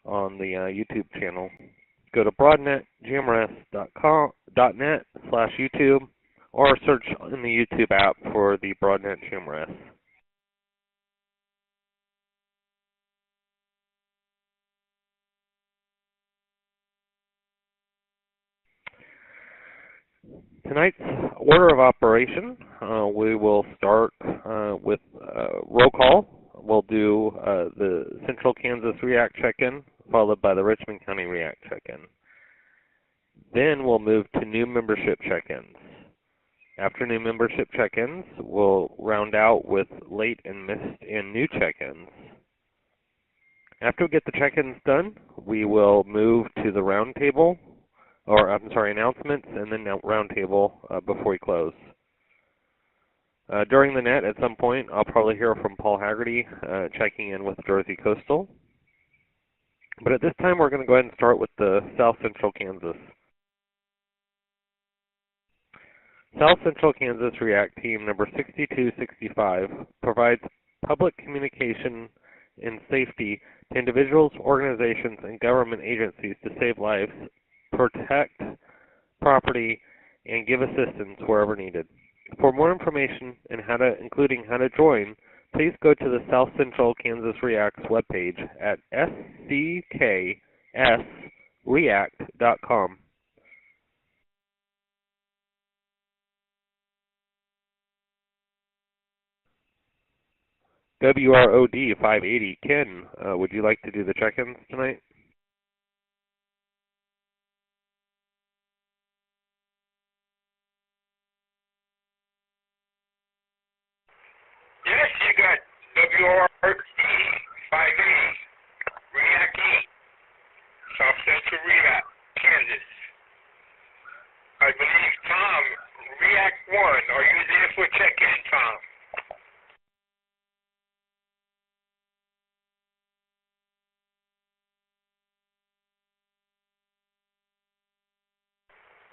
on the YouTube channel. Go to broadnetgmrs.net/YouTube or search in the YouTube app for the Broadnet GMRS. Tonight's order of operation, we will start with roll call. We'll do the Central Kansas REACT check-in, followed by the Richmond County REACT check-in. Then we'll move to new membership check-ins. After new membership check-ins, we'll round out with late and missed and new check-ins. After we get the check-ins done, we will move to the roundtable, or announcements, and then roundtable before we close. During the net, at some point, I'll probably hear from Paul Haggerty checking in with Jersey Coastal. But at this time, we're going to go ahead and start with the South Central Kansas. South Central Kansas REACT team number 6265 provides public communication and safety to individuals, organizations, and government agencies to save lives, protect property, and give assistance wherever needed. For more information and including how to join, please go to the South Central Kansas REACT's webpage at scsreact.com. WROD 580, Ken, would you like to do the check-ins tonight? Yes, you got WROD 580, REACT 8, South Central REACT, Kansas. I believe Tom, REACT 1, are you there for check-in, Tom?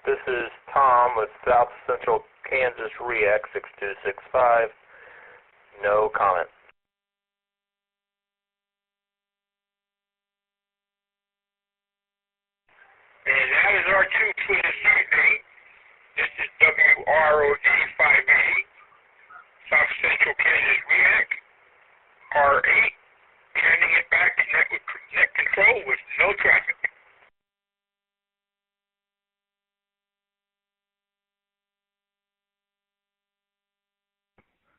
This is Tom with South Central Kansas REACT 6265. No comment. And that is our two for this evening. This is WROD 580, South Central Kansas REACT, R8, handing it back to net control with no traffic.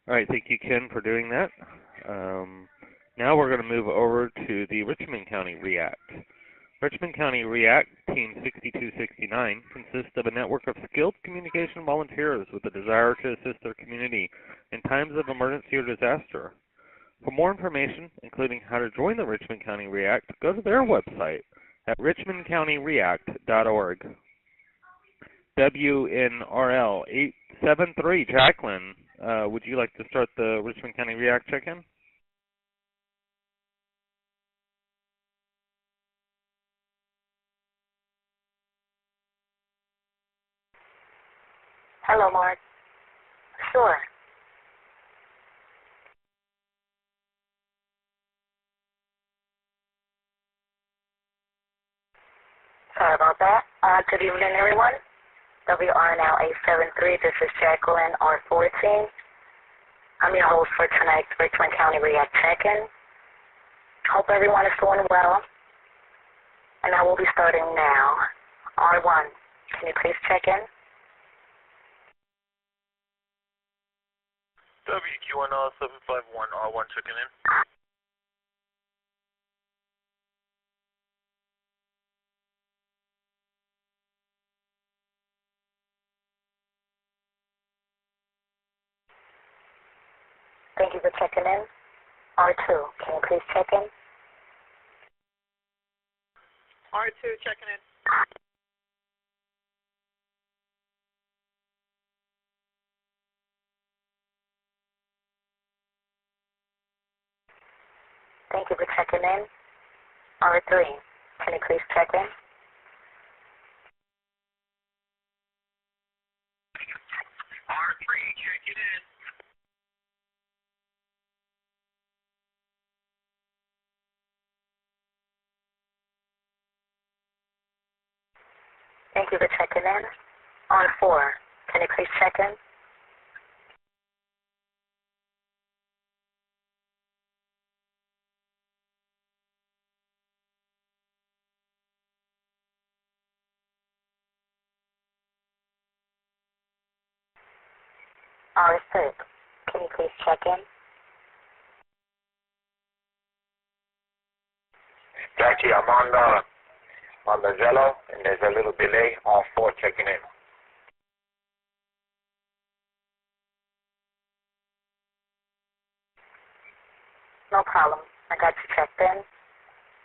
All right, thank you, Ken, for doing that. Now we're going to move over to the Richmond County REACT. Richmond County REACT Team 6269 consists of a network of skilled communication volunteers with a desire to assist their community in times of emergency or disaster. For more information, including how to join the Richmond County REACT, go to their website at richmondcountyreact.org. WNRL 873, Jacqueline, would you like to start the Richmond County REACT check-in? Hello, Mark. Sure. Sorry about that. Good evening, everyone. WRNL 873, this is Jacqueline R14. I'm your host for tonight's Richmond County REACT check-in. Hope everyone is doing well. And I will be starting now. R1, can you please check in? WQNL 751, R1 checking in. Thank you for checking in. R2, can you please check in? R2 checking in. Thank you for checking in. R3, can you please check in? R3 checking in. R4, can you please check in? R6, can you please check in? Jackie, I'm on the Zello, and there's a little delay. All 4 checking in. No problem. I got you checked in.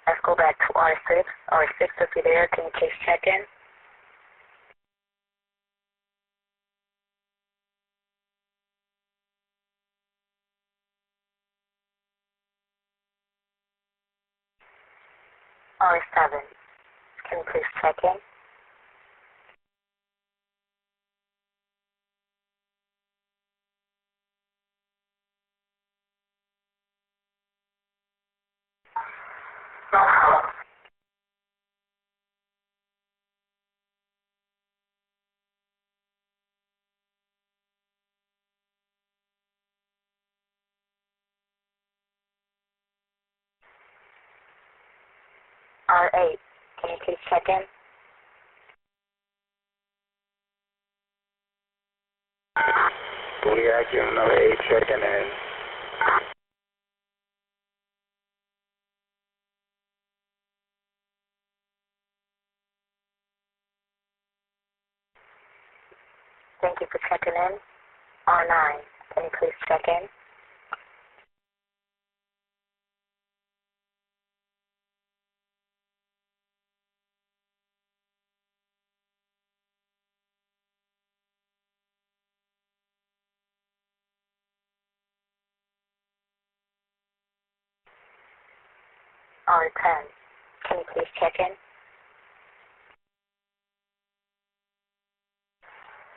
Let's go back to R6. R6, if you're there, can you please check in? R7, can you please check in? No problem. R8, can you please check in? Iax number 8 checking in. Thank you for checking in. R9, can you please check in? R10, can you please check in?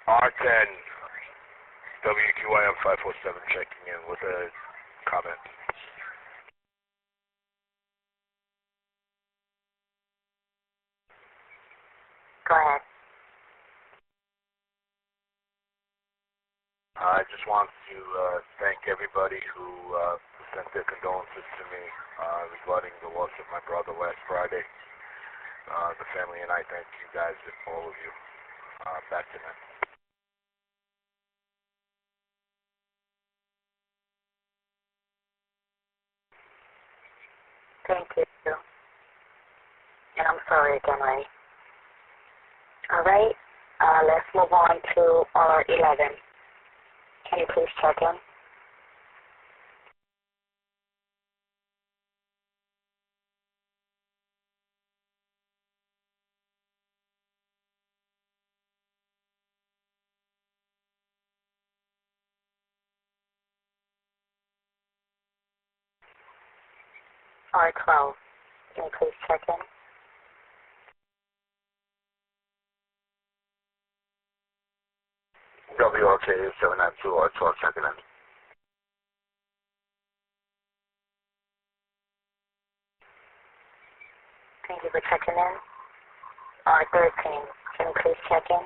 R10, WQIM 547 checking in with a comment. Go ahead. I just want to thank everybody who sent their condolences to me regarding the loss of my brother last Friday. The family and I thank you guys, all of you. Back to them. Thank you. And I'm sorry again, Ray. All right, let's move on to R11. Can you please check in? R12, can you please check in? WRK 792 R12 checking in. Thank you for checking in. R13, can you please check in?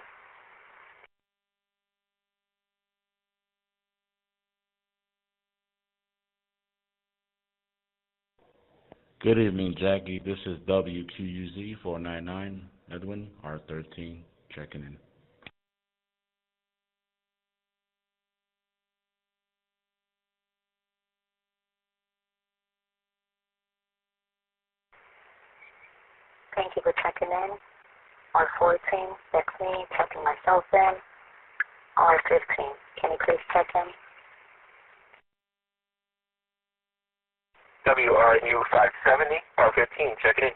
Good evening, Jackie. This is WQUZ 499 Edwin, R13, checking in. Thank you for checking in. R14, that's me, checking myself in. R15, can you please check in? WRU 570, R15, checking in.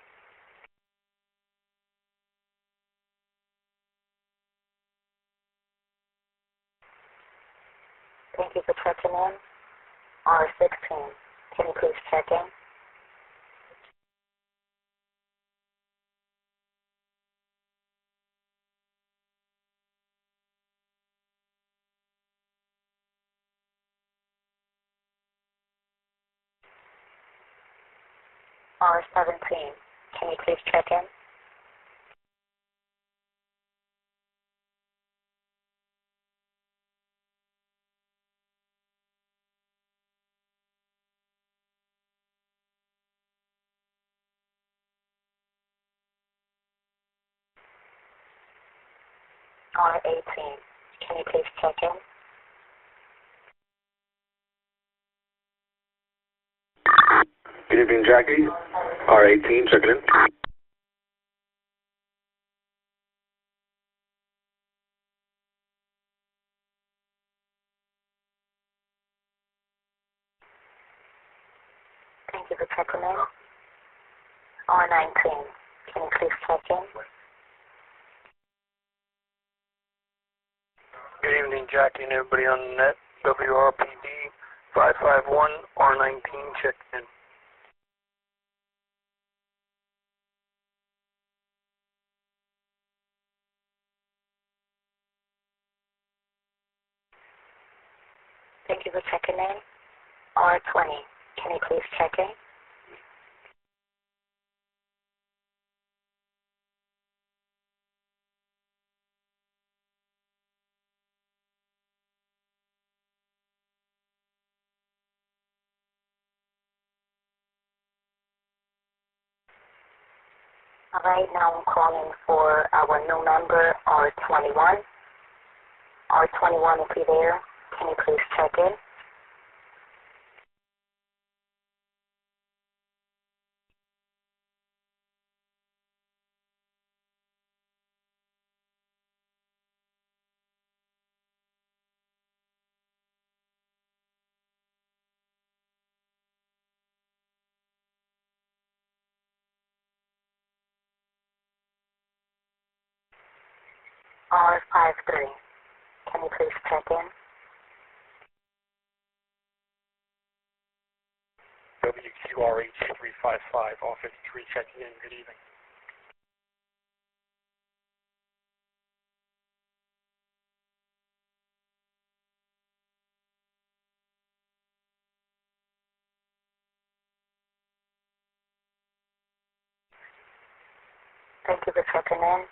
Thank you for checking in. R16, can you please check in? R17, can you please check in? R18. Can you please check in? Good evening, Jackie. R18, checking in. Thank you for checking in. R19. Can you please check in? Good evening, Jackie and everybody on the net. WRPD 551 R19 check in. Thank you for checking in. R20. Can you please check in? All right, now I'm calling for our new member, R21. R21, if you're there, can you please check in? R53, can you please check in? WQRH 355, Office 3 checking in. Good evening. Thank you for checking in.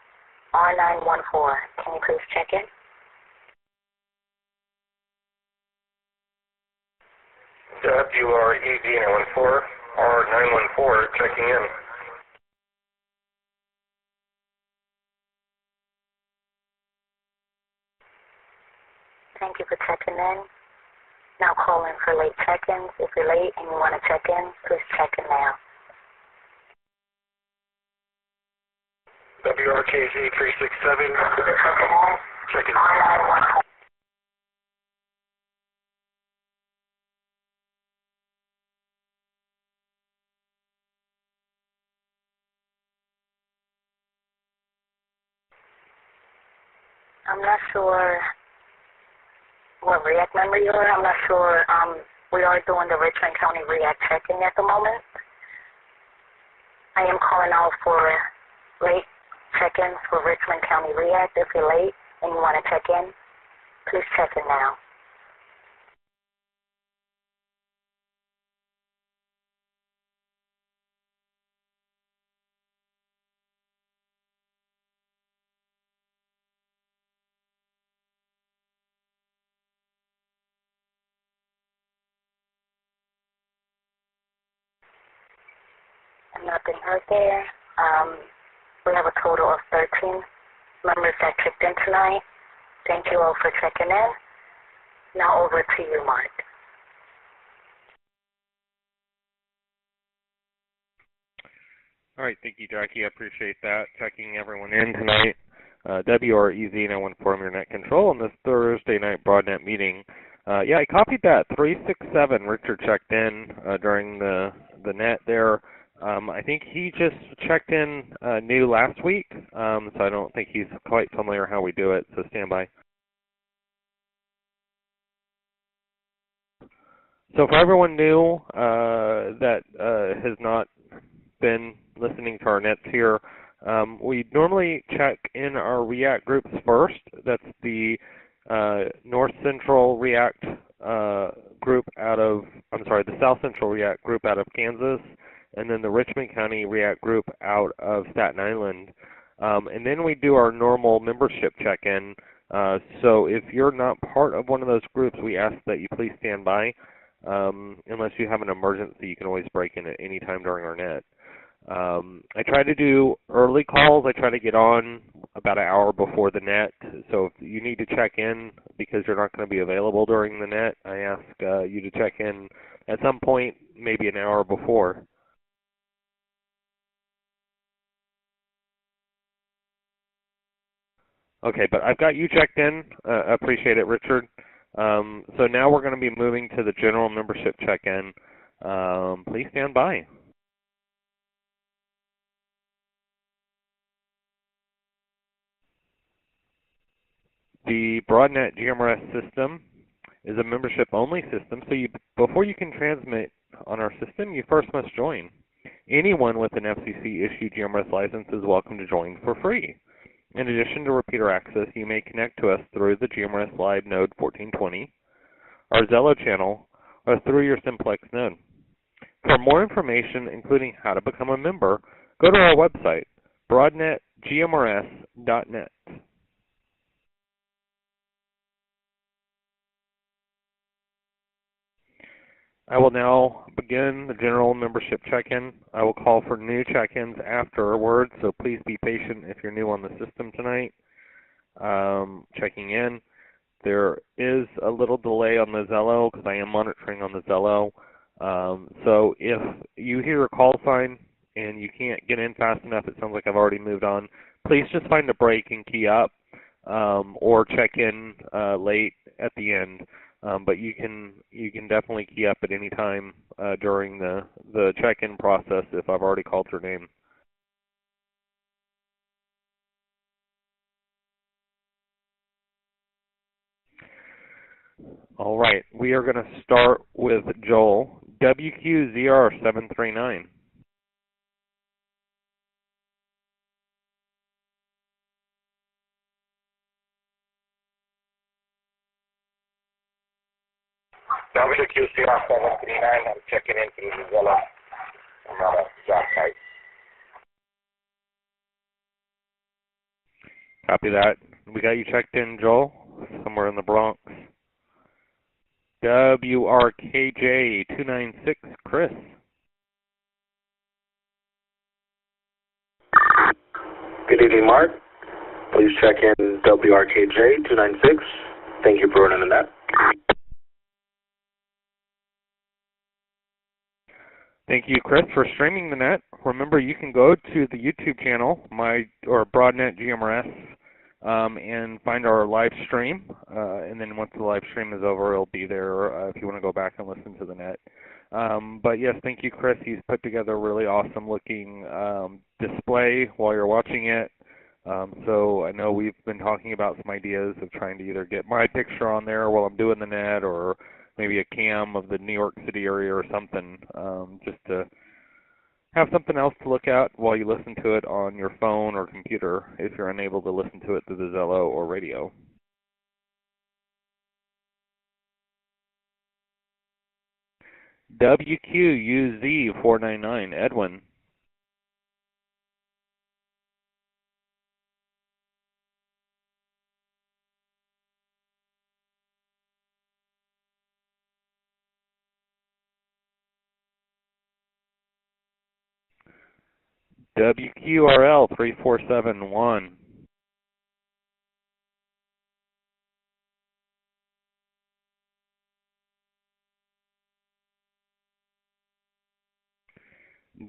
R914, can you please check in? WRED914, R914 checking in. Thank you for checking in. Now calling for late check-ins. If you're late and you want to check in, please check in now. WRKZ 367, checking in. I'm not sure what React member you are. I'm not sure. We are doing the Richmond County React check-in at the moment. I am calling out for late check-ins for Richmond County React. If you're late and you want to check in, please check in now. Nothing heard there. We have a total of 13 members that checked in tonight. Thank you all for checking in. Now over to you, Mark. All right, thank you, Jackie. I appreciate that. Checking everyone in tonight. WREZ914 your net control on this Thursday night broadnet meeting. Yeah, I copied that. 367 Richard checked in during the net there. I think he just checked in new last week, so I don't think he's quite familiar how we do it, so stand by. So for everyone new that has not been listening to our nets here, we normally check in our React groups first. That's the North Central React group out of, the South Central React group out of Kansas, and then the Richmond County React group out of Staten Island. And then we do our normal membership check-in. So if you're not part of one of those groups, we ask that you please stand by. Unless you have an emergency, you can always break in at any time during our net. I try to do early calls. I try to get on about an hour before the net. So if you need to check in because you're not going to be available during the net, I ask you to check in at some point, maybe an hour before. Okay, but I've got you checked in. Appreciate it, Richard. So now we're going to be moving to the general membership check-in. Please stand by. The BroadNet GMRS system is a membership-only system, so before you can transmit on our system, you first must join. Anyone with an FCC-issued GMRS license is welcome to join for free. In addition to repeater access, you may connect to us through the GMRS Live Node 1420, our Zello channel, or through your simplex node. For more information, including how to become a member, go to our website, broadnetgmrs.net. I will now begin the general membership check-in. I will call for new check-ins afterwards, so please be patient if you're new on the system tonight. Checking in. There is a little delay on the Zello because I am monitoring on the Zello. So if you hear a call sign and you can't get in fast enough, it sounds like I've already moved on, please just find a break and key up, or check in late at the end. But you can definitely key up at any time during the check-in process if I've already called your name. All right, we are going to start with Joel, WQZR739. WQCR739, I'm checking in through the Zello. I'm on a job site. Copy that. We got you checked in, Joel, somewhere in the Bronx. WRKJ296, Chris. Good evening, Mark. Please check in WRKJ296. Thank you for running the net. Thank you, Chris, for streaming the net. Remember, you can go to the YouTube channel, BroadNet GMRS, and find our live stream. And then once the live stream is over, it'll be there if you want to go back and listen to the net. But yes, thank you, Chris. He's put together a really awesome-looking display while you're watching it. So I know we've been talking about some ideas of trying to either get my picture on there while I'm doing the net, or maybe a cam of the New York City area or something, just to have something else to look at while you listen to it on your phone or computer if you're unable to listen to it through the Zello or radio. WQUZ499, Edwin. WQRL 3471.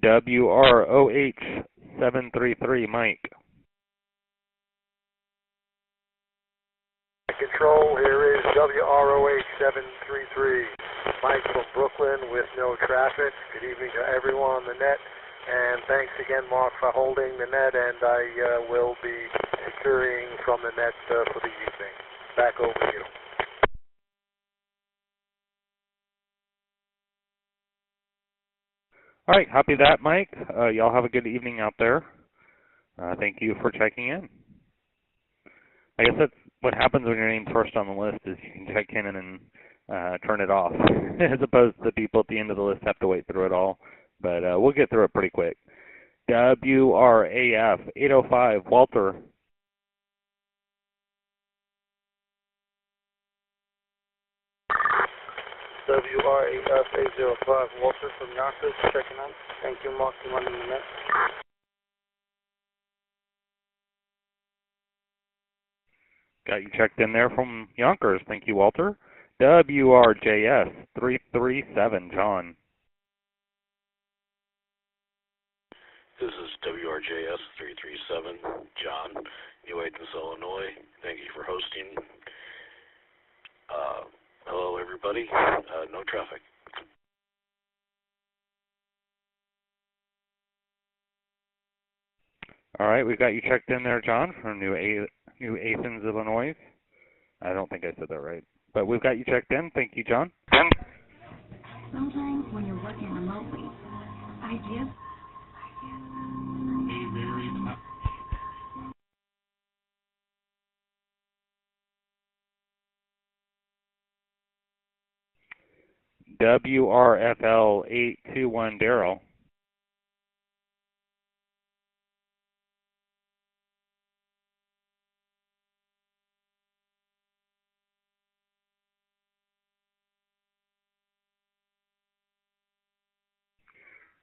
WROH 733, Mike. Control, here is WROH 733, Mike from Brooklyn with no traffic. Good evening to everyone on the net, and thanks again, Mark, for holding the net, and I will be securing from the net for the evening. Back over to you. All right, copy that, Mike. Y'all have a good evening out there. Thank you for checking in. I guess that's what happens when your name's first on the list, is you can check in and then turn it off, as opposed to the people at the end of the list have to wait through it all. But we'll get through it pretty quick. WRAF 805, Walter. WR8F805, Walter from Yonkers, checking in. Thank you, Mark, for running the net. Got you checked in there from Yonkers. Thank you, Walter. WRJS 337, John. This is WRJS 337, John, New Athens, Illinois. Thank you for hosting. Hello, everybody. No traffic. All right, we got you checked in there, John, from New Athens, Illinois. I don't think I said that right, but we've got you checked in. Thank you, John. Sometimes when you're working remotely, ideas. WRFL 821, Daryl.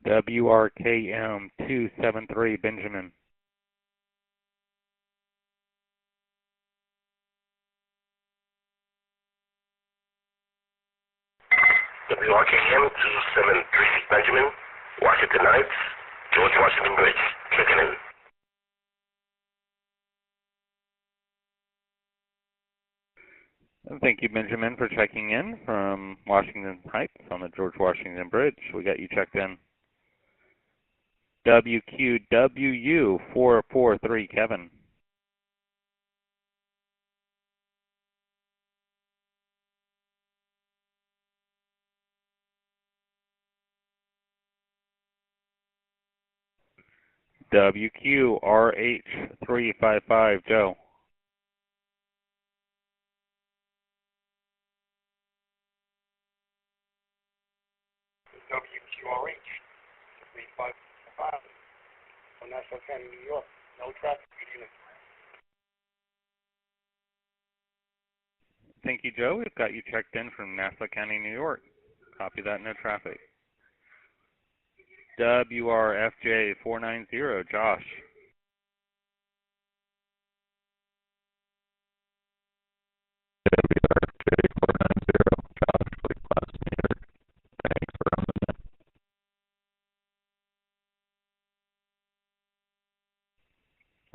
WRKM 273, Benjamin. WRKM 273, Benjamin, Washington Heights, George Washington Bridge, checking in. Thank you, Benjamin, for checking in from Washington Heights on the George Washington Bridge. We got you checked in. WQWU 443, Kevin. WQRH 355, Joe. WQRH 355 on Nassau County, New York. No traffic. Good evening. Thank you, Joe. We've got you checked in from Nassau County, New York. Copy that, no traffic. WRFJ 490, Josh.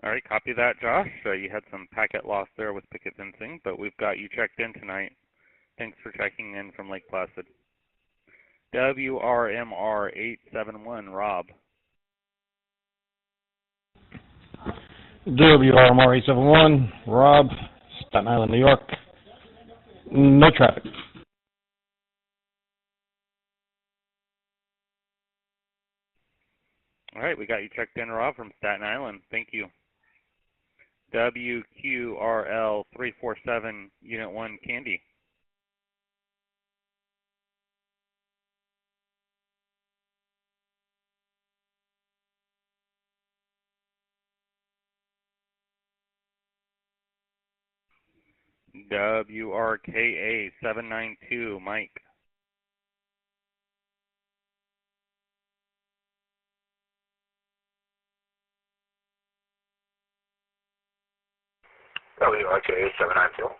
All right, copy that, Josh. You had some packet loss there with picket fencing, but we've got you checked in tonight. Thanks for checking in from Lake Placid. WRMR 871, Rob. WRMR 871, Rob, Staten Island, New York. No traffic. All right, we got you checked in, Rob, from Staten Island. Thank you. WQRL 347, Unit 1, Candy. WRKA 792, Mike. WRKA 792. All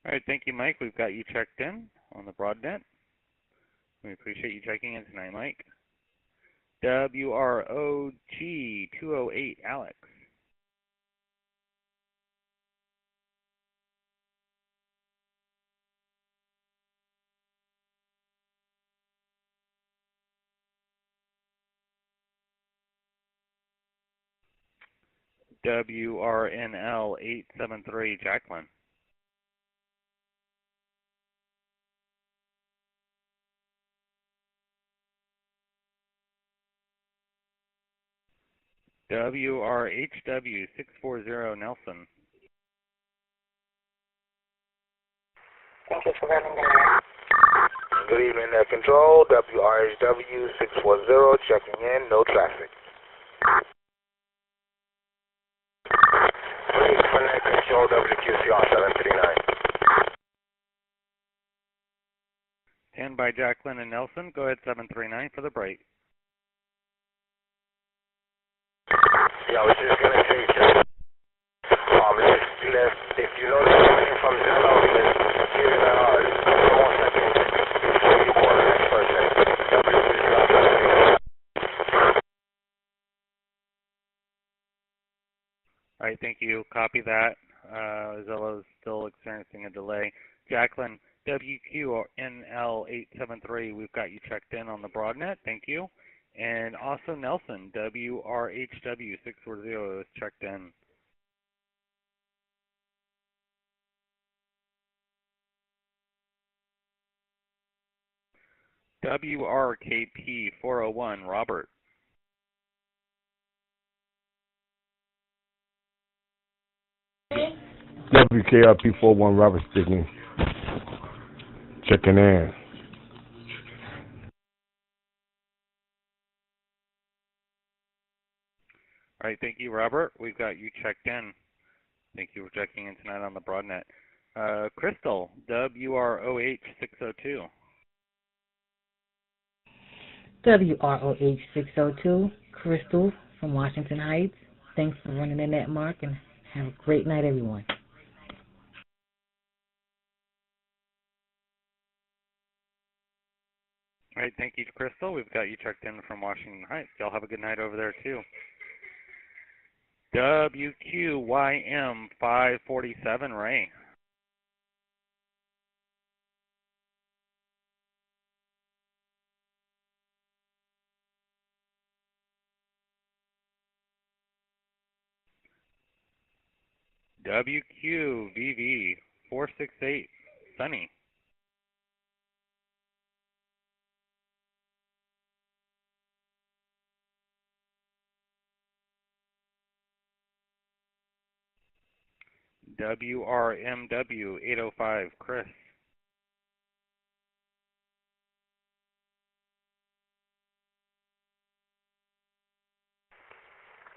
right, thank you, Mike. We've got you checked in on the Broadnet. We appreciate you checking in tonight, Mike. WROG 208, Alex. WRNL 873, Jacqueline. WRHW 640, Nelson. Thank you for running the net. Good evening, Net Control. WRHW 640, checking in, no traffic. For Net Control, WQRH QCR 739. Stand by Jacqueline and Nelson. Go ahead, 739 for the break. Yeah, I was just going to say, if you know they're coming in from Zello, let's give it a 1 second. Next person. All right, thank you. Copy that. Zello is still experiencing a delay. Jacqueline, WQNL873, we've got you checked in on the BroadNet. Thank you. And also Nelson, WRHW640 is checked in. WRKP401, Robert. WKRP41 Robert speaking. Checking in. All right, thank you, Robert. We've got you checked in. Thank you for checking in tonight on the BroadNet. Crystal, WROH602. WROH602, Crystal from Washington Heights. Thanks for running the net, Mark, and have a great night, everyone. All right, thank you, Crystal. We've got you checked in from Washington Heights. Y'all have a good night over there, too. WQYM547, Ray. WQVV468, Sunny. WRMW805, Chris.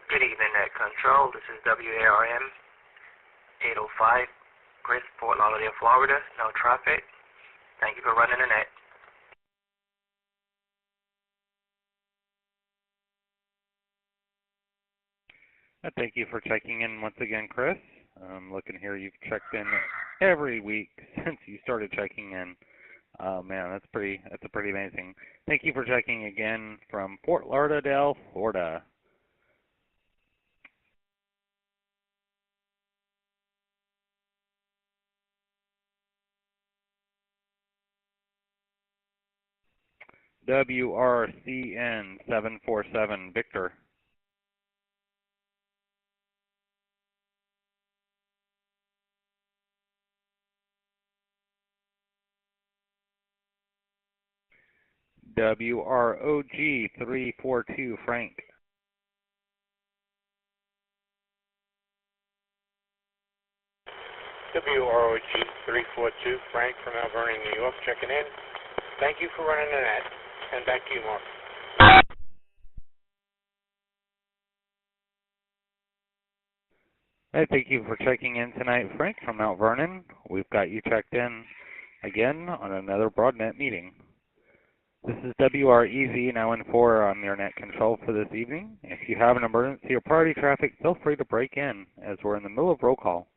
Good evening, Net Control. This is WARM 805, Chris, Fort Lauderdale, Florida. No traffic. Thank you for running the net. Thank you for checking in once again, Chris. Looking here, you've checked in every week since you started checking in. Oh man, that's pretty amazing. Thank you for checking again from Fort Lauderdale, Florida. WRCN747, Victor. WROG342, Frank. WROG342, Frank from Mount Vernon, New York, checking in. Thank you for running the net. And back to you, Mark. Hey, thank you for checking in tonight, Frank from Mount Vernon. We've got you checked in again on another BroadNet meeting. This is WREZ now in 4 on your net control for this evening. If you have an emergency or priority traffic, feel free to break in as we're in the middle of roll call.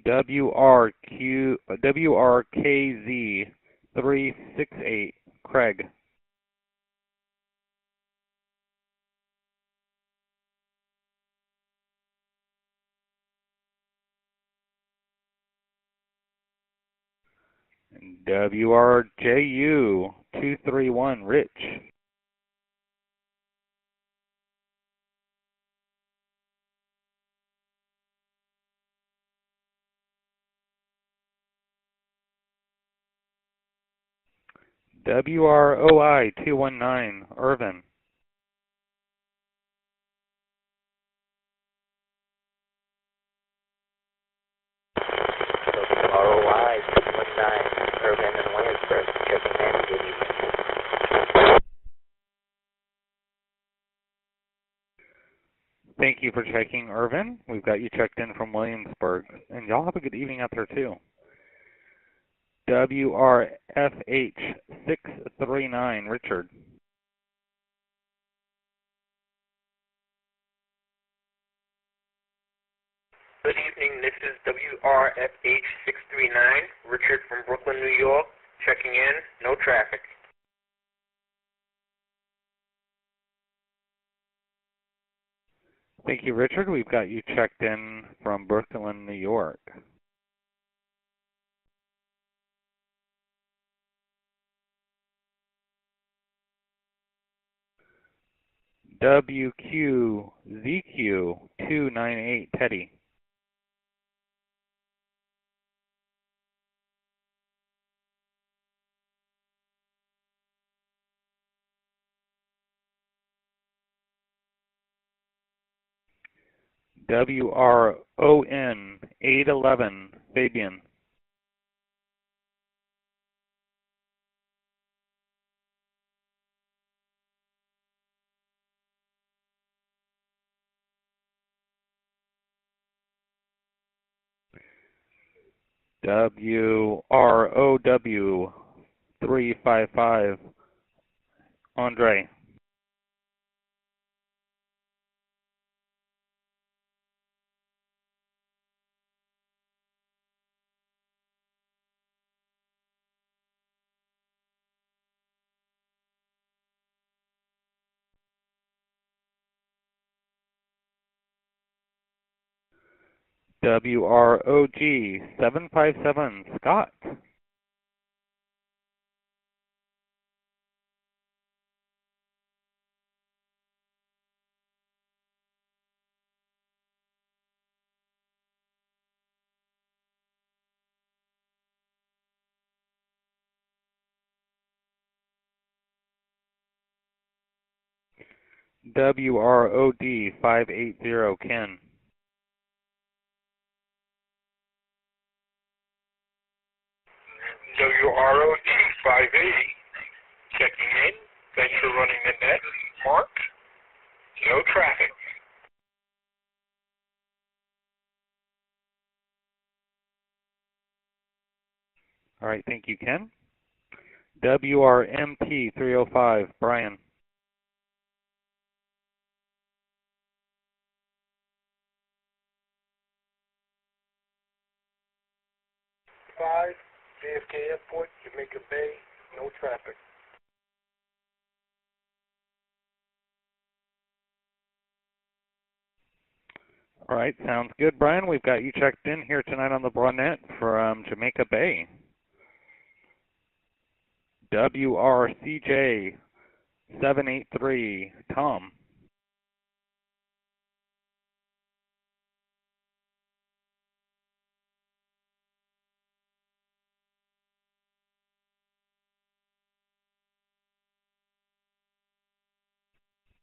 WRKZ368, Craig. WRJU231, Rich. WROI219, Irvin. ROI219, Urban and Williamsburg, checking in. Good evening. Thank you for checking, Irvin. We've got you checked in from Williamsburg. And y'all have a good evening out there, too. WRFH639, Richard. Good evening, this is WRFH639, Richard from Brooklyn, New York, checking in, no traffic. Thank you, Richard. We've got you checked in from Brooklyn, New York. WQZQ298, Teddy. WRON811, Fabian. WROW355, Andre. WROG757, Scott. WROD580, Ken. WROD 580, checking in. Thanks for running the net. Mark, no traffic. All right, thank you, Ken. WRMT305, Brian. JFK Airport, Jamaica Bay, no traffic. All right, sounds good, Brian. We've got you checked in here tonight on the Broadnet from Jamaica Bay. WRCJ783, Tom.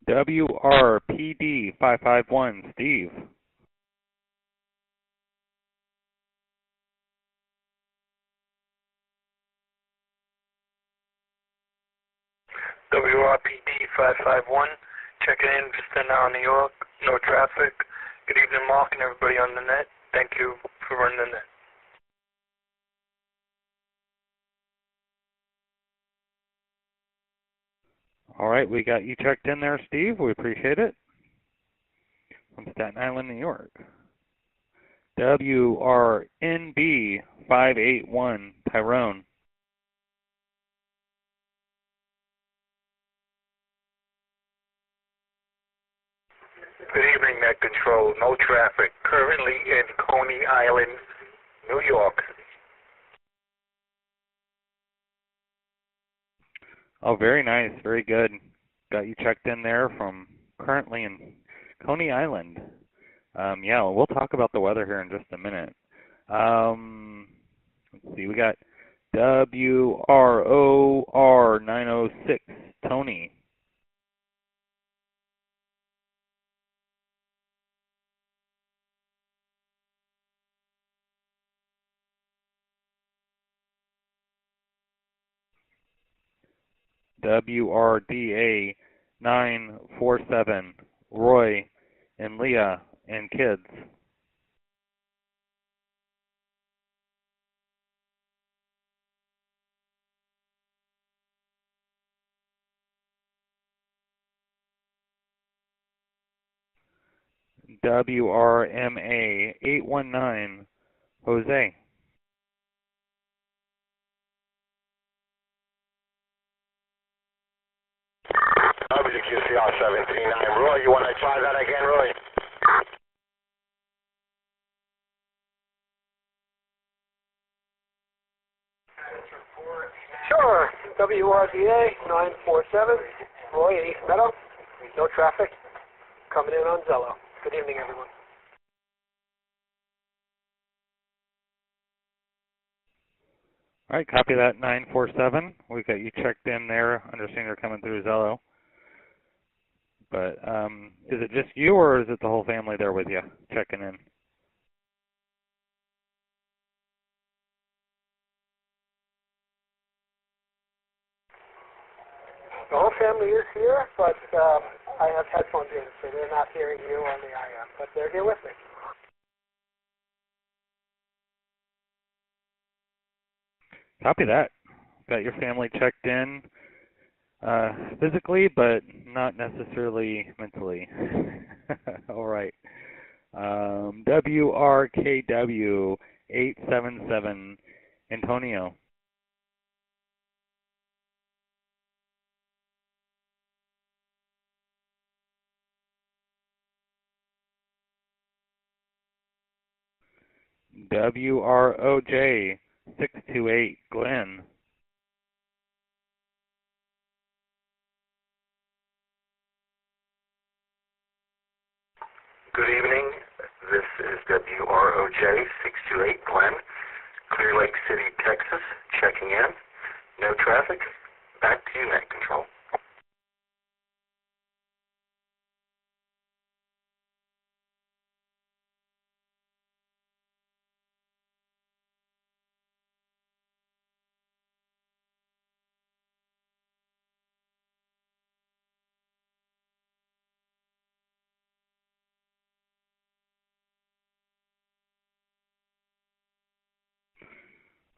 WRPD551, Steve. WRPD 551, checking in, just now in New York, no traffic. Good evening, Mark, and everybody on the net. Thank you for running the net. All right, we got you checked in there, Steve. We appreciate it. From Staten Island, New York. WRNB581, Tyrone. Good evening, Net Control. No traffic. Currently in Coney Island, New York. Oh, very nice. Very good. Got you checked in there from currently in Coney Island. Yeah, we'll talk about the weather here in just a minute. Let's see. We got WROR906, Tony. WRDA947, Roy, and Leah and kids. WRMA 819, Jose. WQCR 179, Roy, you want to try that again, Roy? Sure. WRDA 947, Roy, East Meadow. No traffic. Coming in on Zello. Good evening, everyone. All right, copy that 947. We've got you checked in there. Understand you're coming through Zello. But is it just you, or is it the whole family there with you checking in? The whole family is here, but I have headphones in, so they're not hearing you on the IM, but they're here with me. Copy that. Got your family checked in physically, but not necessarily mentally. All right. WRKW 877, Antonio. WROJ 628, Glenn. Good evening. This is WROJ 628, Glenn, Clear Lake City, Texas, checking in. No traffic. Back to you, net control.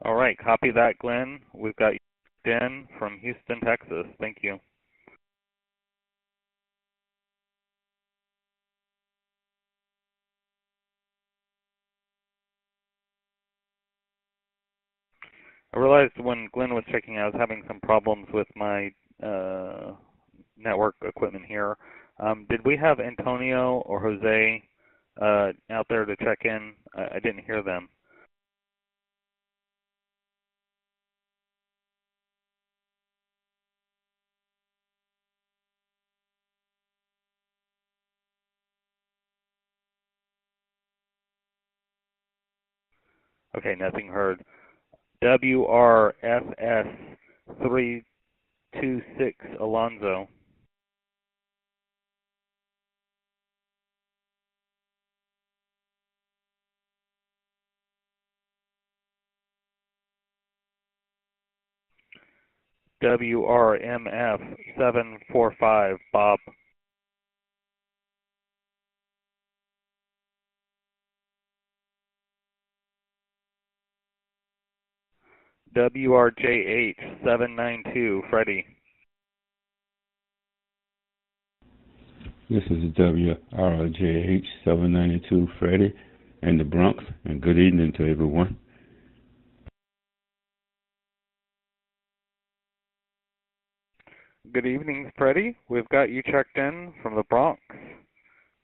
All right, copy that, Glenn. We've got you in from Houston, Texas. Thank you. I realized when Glenn was checking, I was having some problems with my network equipment here. Did we have Antonio or Jose out there to check in? I didn't hear them. Okay, nothing heard. WRFS 326, Alonzo. WRMF 745, Bob. WRJH 792, Freddie. This is WRJH 792, Freddie, in the Bronx, and good evening to everyone. Good evening, Freddie. We've got you checked in from the Bronx.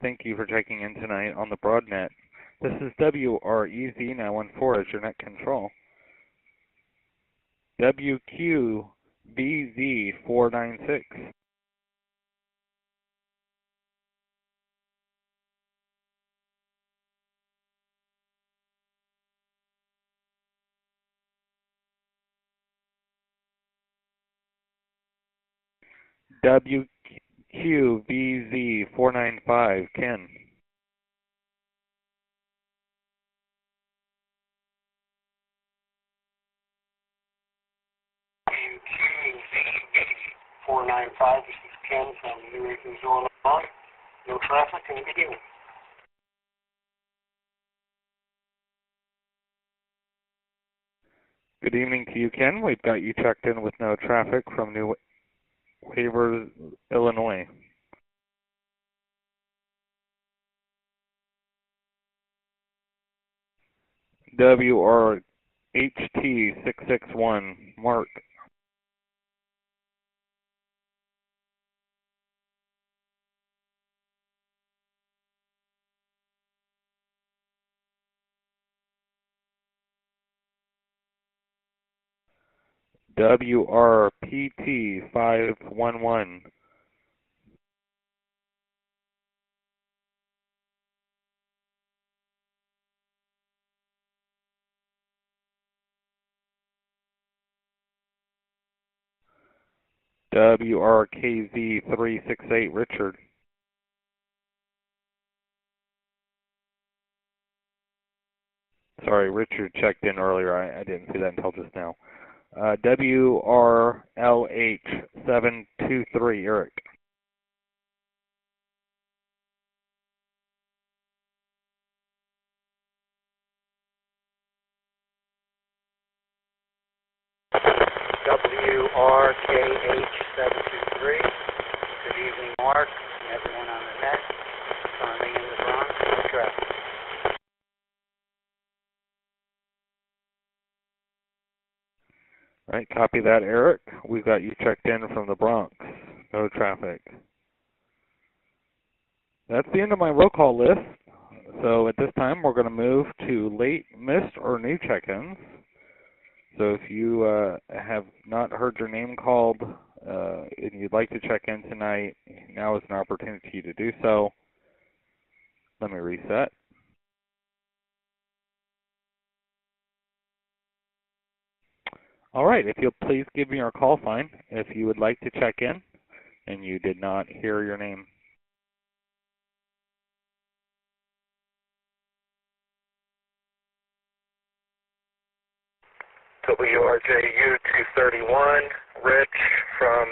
Thank you for checking in tonight on the BroadNet. This is WREZ914 as your net control. WQBZ496. WQBZ495, Ken. WQZ495, this is Ken from New York, Illinois. No traffic, and good evening. Good evening to you, Ken. We've got you checked in with no traffic from New Havers, Illinois. WRHT661, Mark. WRPT511. WRKZ368, Richard. Sorry, Richard checked in earlier. I didn't see that until just now. WRLH723, Eric. WRKH723. Good evening, Mark, and everyone on the net. Currently in the Bronx, no traffic. All right, copy that, Eric. We've got you checked in from the Bronx. No traffic. That's the end of my roll call list. So at this time, we're going to move to late, missed, or new check-ins. So if you have not heard your name called and you'd like to check in tonight, now is an opportunity to do so. Let me reset. All right, if you'll please give me your call sign if you would like to check in and you did not hear your name. WRJU231, Rich from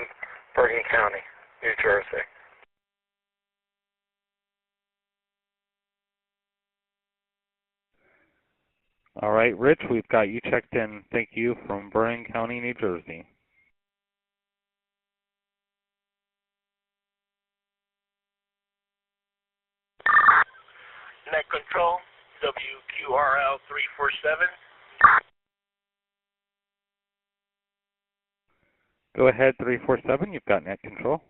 Bergen County, New Jersey. All right, Rich, we've got you checked in. Thank you, from Bergen County, New Jersey. Net control, WQRL347. Go ahead, 347. You've got net control.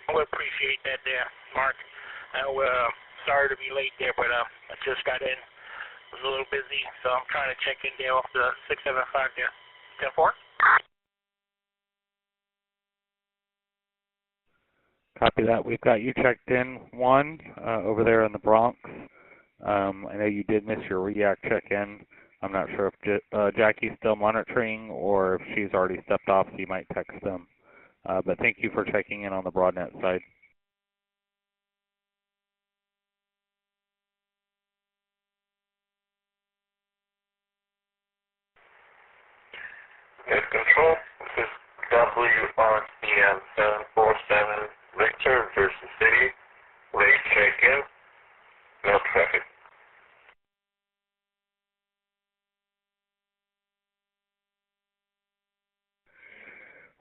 I would appreciate that there, Mark. Sorry to be late there, but I just got in. Was a little busy, so I'm trying to check in there off the 675 there. 10-4? Copy that. We've got you checked in, one, over there in the Bronx. I know you did miss your REACT check-in. I'm not sure if Jackie's still monitoring or if she's already stepped off, so you might text them. But thank you for checking in on the BroadNet side. Net control, this is WRCM747 Victor, Jersey City. Late check-in, no traffic.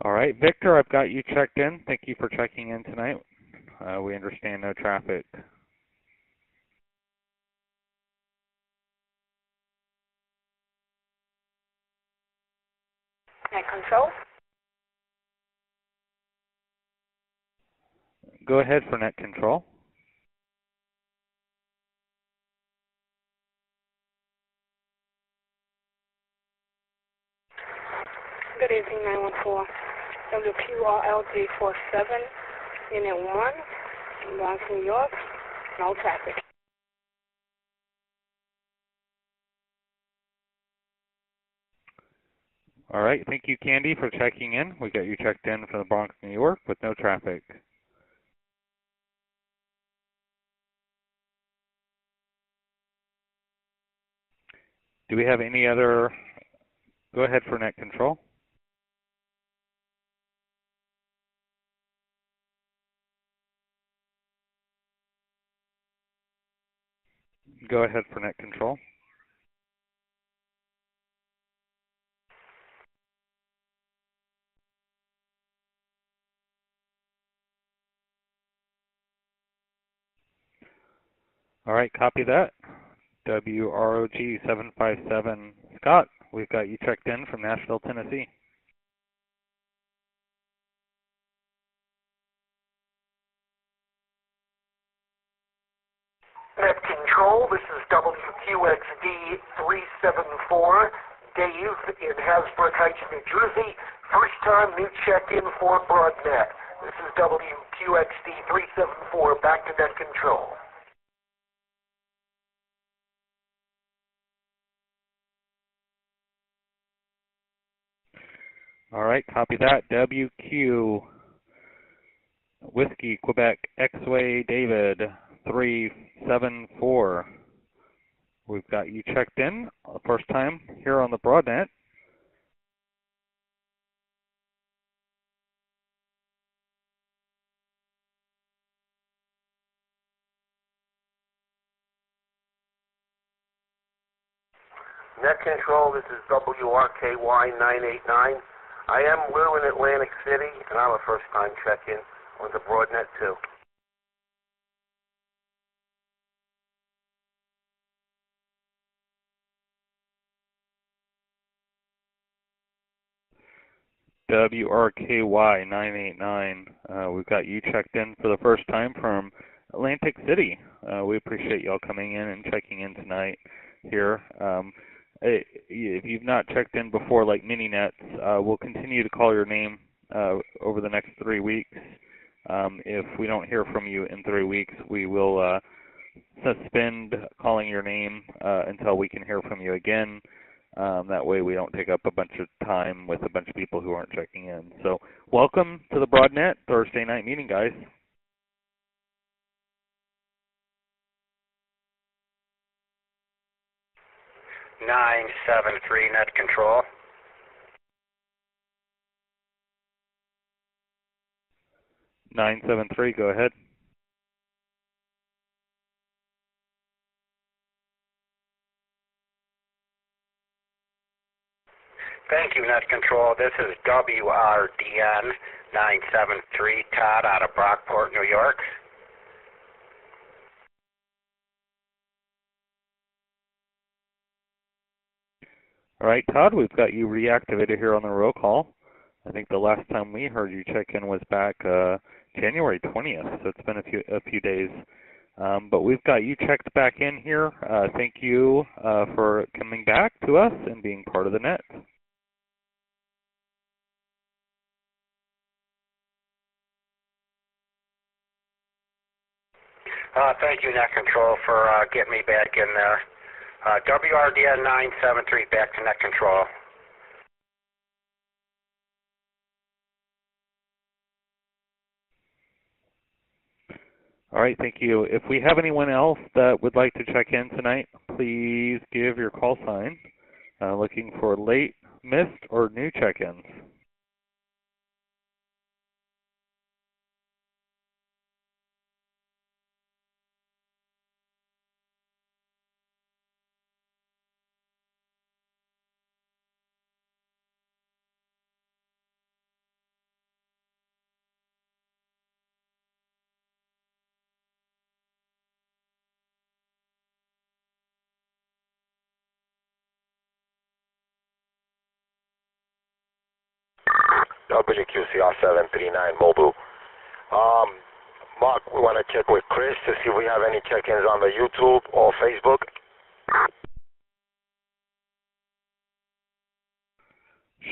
All right, Victor, I've got you checked in. Thank you for checking in tonight. We understand no traffic. Net control. Go ahead for net control. Good evening, 914. WQRLD47, Unit 1, Bronx, New York. No traffic. All right, thank you, Candy, for checking in. We got you checked in from the Bronx, New York, with no traffic. Do we have any other Go ahead for net control. Go ahead for net control. All right, copy that. WROG 757 Scott, we've got you checked in from Nashville, Tennessee. Net control, this is WQXD 374, Dave in Hasbrook Heights, New Jersey. First time new check-in for BroadNet. This is WQXD 374, back to net control. All right, copy that. WQ Whiskey Quebec X-Way David 374. We've got you checked in the first time here on the BroadNet. Net control, this is WRKY989. I am Lou in Atlantic City, and I'm a first-time check-in on the BroadNet too. WRKY989. We've got you checked in for the first time from Atlantic City. We appreciate y'all coming in and checking in tonight here. If you've not checked in before, like Mininets, we'll continue to call your name over the next 3 weeks. If we don't hear from you in 3 weeks, we will suspend calling your name until we can hear from you again. That way we don't take up a bunch of time with a bunch of people who aren't checking in. So welcome to the BroadNet Thursday night meeting, guys. Nine 7-3 net control. Nine 7-3, go ahead. Thank you, net control. This is WRDN 973 Todd out of Brockport, New York. All right, Todd, we've got you reactivated here on the roll call. I think the last time we heard you check in was back January 20th, so it's been a few days. But we've got you checked back in here. Thank you for coming back to us and being part of the net. Thank you, net control, for getting me back in there. WRDN 973 back to net control. All right, thank you. If we have anyone else that would like to check in tonight, please give your call sign. Looking for late, missed, or new check-ins. WQCR 739 Mobile. Mark, we want to check with Chris to see if we have any check-ins on the YouTube or Facebook.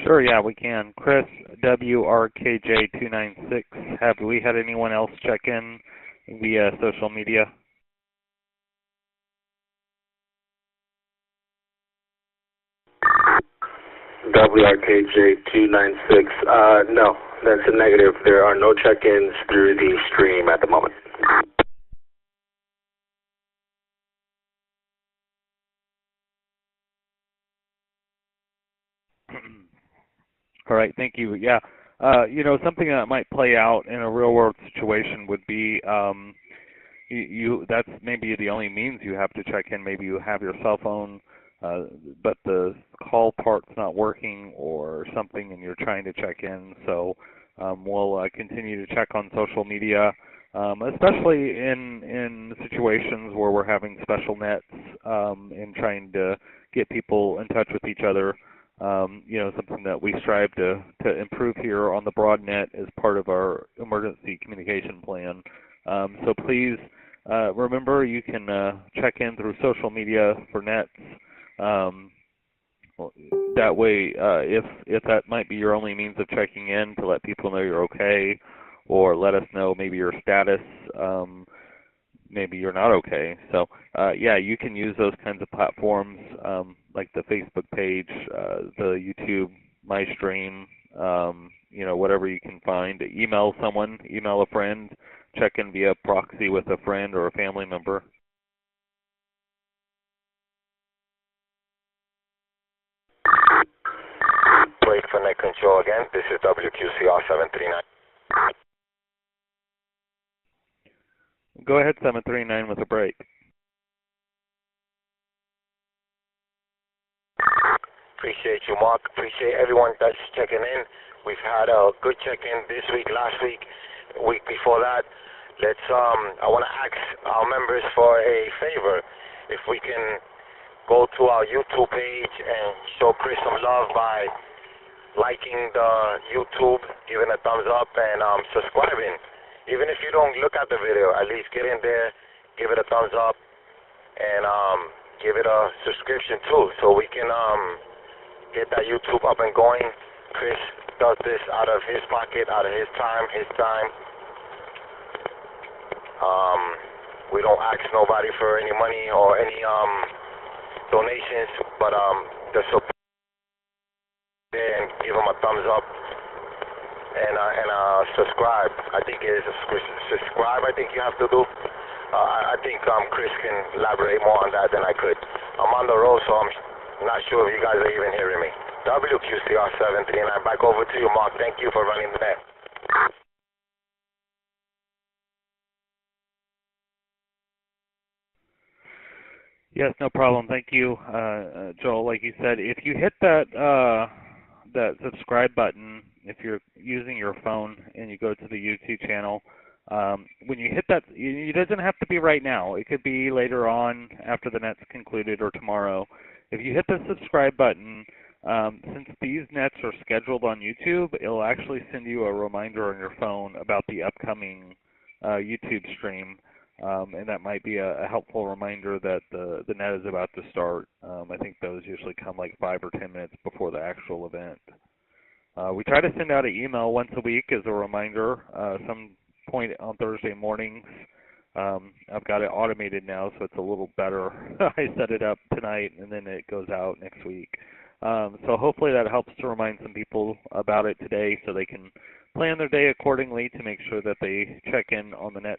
Sure, yeah, we can. Chris, WRKJ296, have we had anyone else check in via social media? WRKJ296, no, that's a negative. There are no check-ins through the stream at the moment. All right, thank you. Yeah, something that might play out in a real-world situation would be that's maybe the only means you have to check in. Maybe you have your cell phone, but the call part's not working or something, and you're trying to check in. So we'll continue to check on social media, especially in situations where we're having special nets and trying to get people in touch with each other. Something that we strive to improve here on the broad net as part of our emergency communication plan. So please remember you can check in through social media for nets. That way, if that might be your only means of checking in, to let people know you're okay, or let us know maybe your status, maybe you're not okay. So you can use those kinds of platforms like the Facebook page, the YouTube, my stream, whatever you can find. Email someone, email a friend, check in via proxy with a friend or a family member. Wait for net control again. This is WQCR 739. Go ahead, 739 with a break. Appreciate you, Mark. Appreciate everyone that's checking in. We've had a good check-in this week, last week, week before that. I want to ask our members for a favor. If we can go to our YouTube page and show Chris some love by liking the YouTube, giving a thumbs up, and subscribing. Even if you don't look at the video, at least get in there, give it a thumbs up, and give it a subscription too, so we can get that YouTube up and going. Chris does this out of his pocket, out of his time. We don't ask nobody for any money or any donations, but the support there, and give him a thumbs up and subscribe. I think it is subscribe. I think you have to do. I think Chris can elaborate more on that than I could. I'm on the road, so I'm not sure if you guys are even hearing me. WQCR 739. Back over to you, Mark. Thank you for running the net. Yes, no problem. Thank you, Joel. Like you said, if you hit that subscribe button, if you're using your phone and you go to the YouTube channel, when you hit that, it doesn't have to be right now. It could be later on after the net's concluded or tomorrow. If you hit the subscribe button, since these nets are scheduled on YouTube, it'll actually send you a reminder on your phone about the upcoming YouTube stream. And that might be a helpful reminder that the net is about to start. I think those usually come like 5 or 10 minutes before the actual event. We try to send out an email once a week as a reminder, some point on Thursday mornings. I've got it automated now, so it's a little better. I set it up tonight, and then it goes out next week. So hopefully that helps to remind some people about it today so they can plan their day accordingly to make sure that they check in on the net.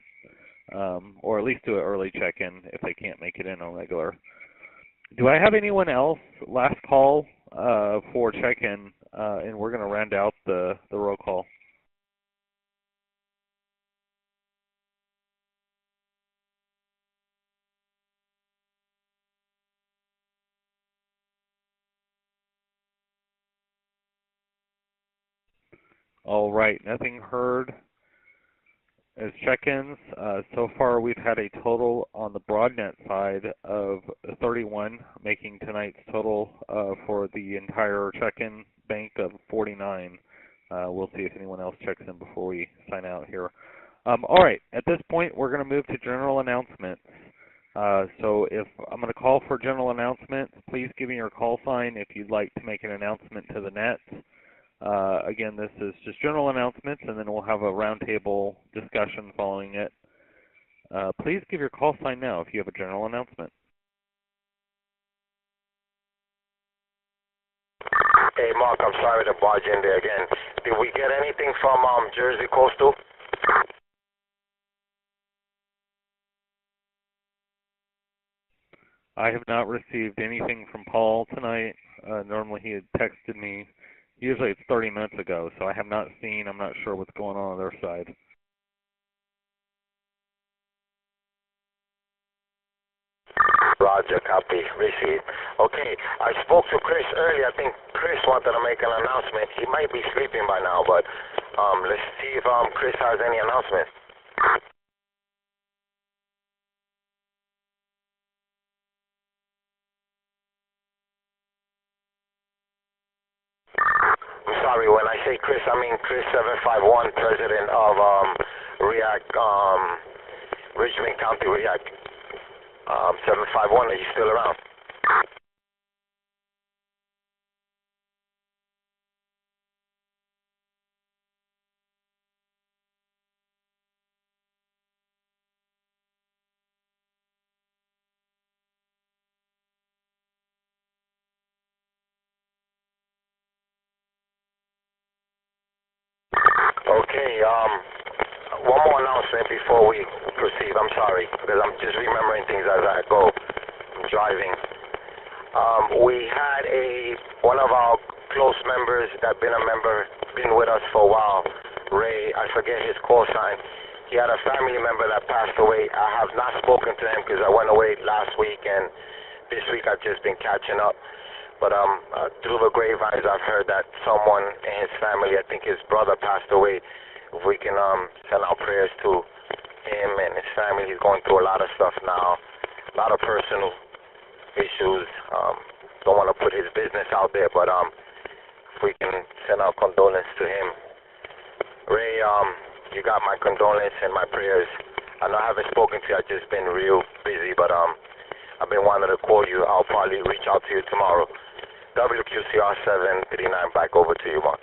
Or at least do an early check-in if they can't make it in on regular. Do I have anyone else? Last call for check-in, and we're going to round out the roll call. All right, nothing heard as check-ins. So far we've had a total on the BroadNet side of 31, making tonight's total for the entire check-in bank of 49. We'll see if anyone else checks in before we sign out here. All right, at this point we're going to move to general announcements. So if I'm going to call for general announcements, please give me your call sign if you'd like to make an announcement to the net. Again, this is just general announcements, and then we'll have a roundtable discussion following it. Please give your call sign now if you have a general announcement. Hey, Mark, I'm sorry to barge in there again. Did we get anything from Jersey Coastal? I have not received anything from Paul tonight. Normally he had texted me Usually it's 30 minutes ago, so I have not seen, I'm not sure what's going on their side. Roger, copy, receive. Okay, I spoke to Chris earlier. I think Chris wanted to make an announcement. He might be sleeping by now, but let's see if Chris has any announcement. I'm sorry, when I say Chris, I mean Chris 751, president of REAC, Richmond County REAC. 751, are you still around? Okay, one more announcement before we proceed. I'm sorry, because I'm just remembering things as I go. I'm driving. We had one of our close members that been with us for a while, Ray, I forget his call sign. He had a family member that passed away. I have not spoken to him because I went away last week, and this week I've just been catching up. But through the grapevines, I've heard that someone in his family, I think his brother, passed away. If we can send our prayers to him and his family. He's going through a lot of stuff now, a lot of personal issues. Don't want to put his business out there, but if we can send our condolences to him. Ray, you got my condolence and my prayers. I know I haven't spoken to you. I've just been real busy, but I've been wanting to call you. I'll probably reach out to you tomorrow. WQCR 739, back over to you, Mark.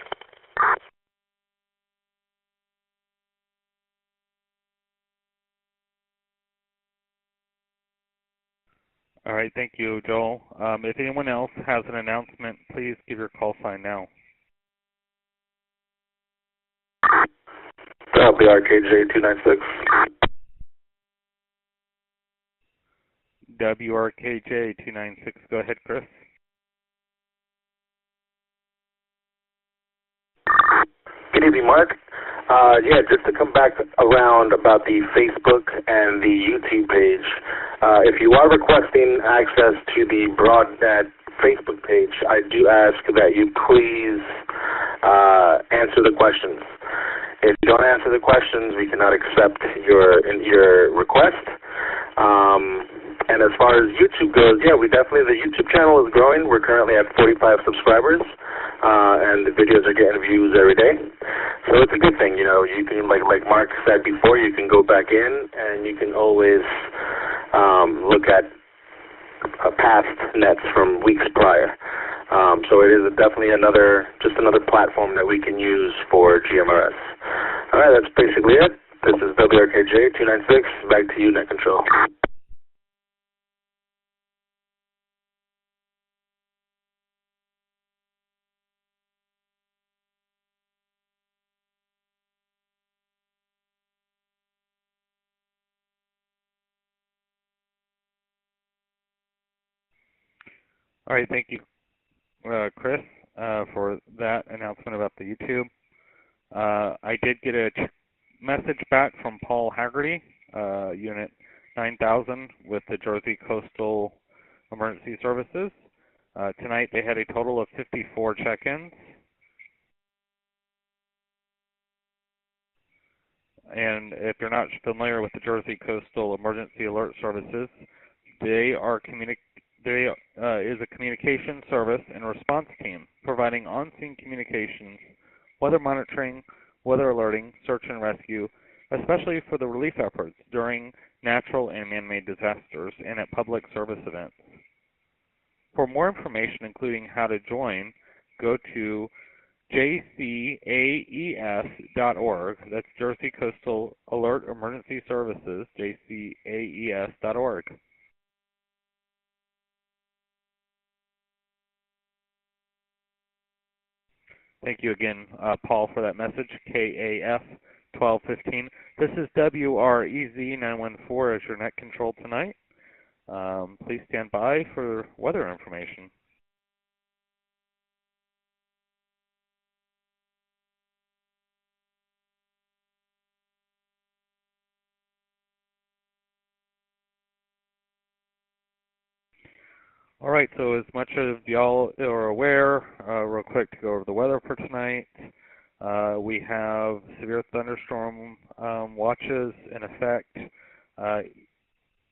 All right, thank you, Joel. If anyone else has an announcement, please give your call sign now. WRKJ 296. WRKJ 296. Go ahead, Chris. Good evening, Mark. Yeah, just to come back around about the Facebook and the YouTube page. If you are requesting access to the BroadNet Facebook page, I do ask that you please answer the questions. If you don't answer the questions, we cannot accept your request. And as far as YouTube goes, yeah, the YouTube channel is growing. We're currently at 45 subscribers, and the videos are getting views every day. So it's a good thing, you know. You can, like Mark said before, you can go back in and you can always look at past nets from weeks prior. So it is definitely just another platform that we can use for GMRS. All right, that's basically it. This is WRKJ 296. Back to you, Net Control. All right, thank you, Chris, for that announcement about the YouTube. I did get a message back from Paul Haggerty, Unit 9000 with the Jersey Coastal Emergency Services. Tonight they had a total of 54 check-ins. And if you're not familiar with the Jersey Coastal Emergency Alert Services, they is a communication service and response team providing on-scene communications, weather monitoring, weather alerting, search and rescue, especially for the relief efforts during natural and man-made disasters and at public service events. For more information, including how to join, go to jcaes.org. That's Jersey Coastal Alert Emergency Services, jcaes.org. Thank you again, Paul, for that message, KAF 1215. This is WREZ 914 as your net control tonight. Please stand by for weather information. All right, so as much as y'all are aware, real quick to go over the weather for tonight, we have severe thunderstorm watches in effect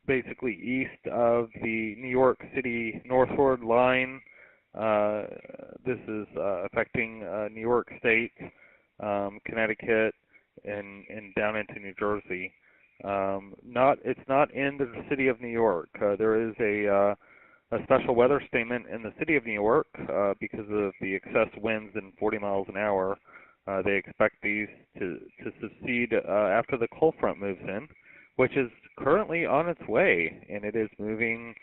basically east of the New York City northward line. This is affecting New York State, Connecticut, and down into New Jersey. It's not in the city of New York. There is a special weather statement in the city of New York because of the excess winds in 40 miles an hour. They expect these to subside after the cold front moves in, which is currently on its way, and it is moving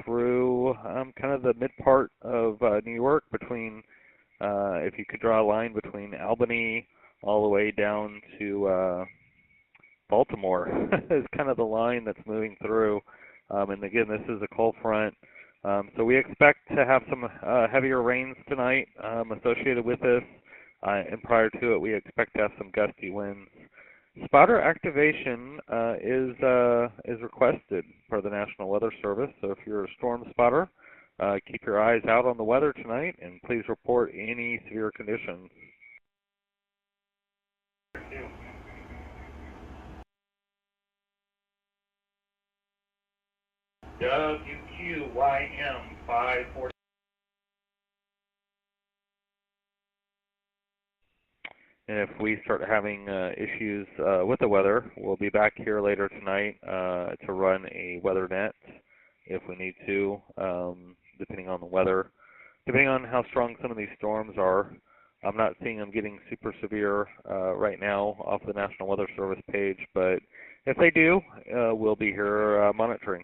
through kind of the mid part of New York between, if you could draw a line between Albany all the way down to Baltimore is kind of the line that's moving through. And again, this is a cold front. So we expect to have some heavier rains tonight associated with this. And prior to it, we expect to have some gusty winds. Spotter activation is requested per the National Weather Service. So if you're a storm spotter, keep your eyes out on the weather tonight, and please report any severe conditions. WQYM 540. And if we start having issues with the weather, we'll be back here later tonight to run a weather net if we need to, depending on the weather. Depending on how strong some of these storms are, I'm not seeing them getting super severe right now off the National Weather Service page, but if they do, we'll be here monitoring.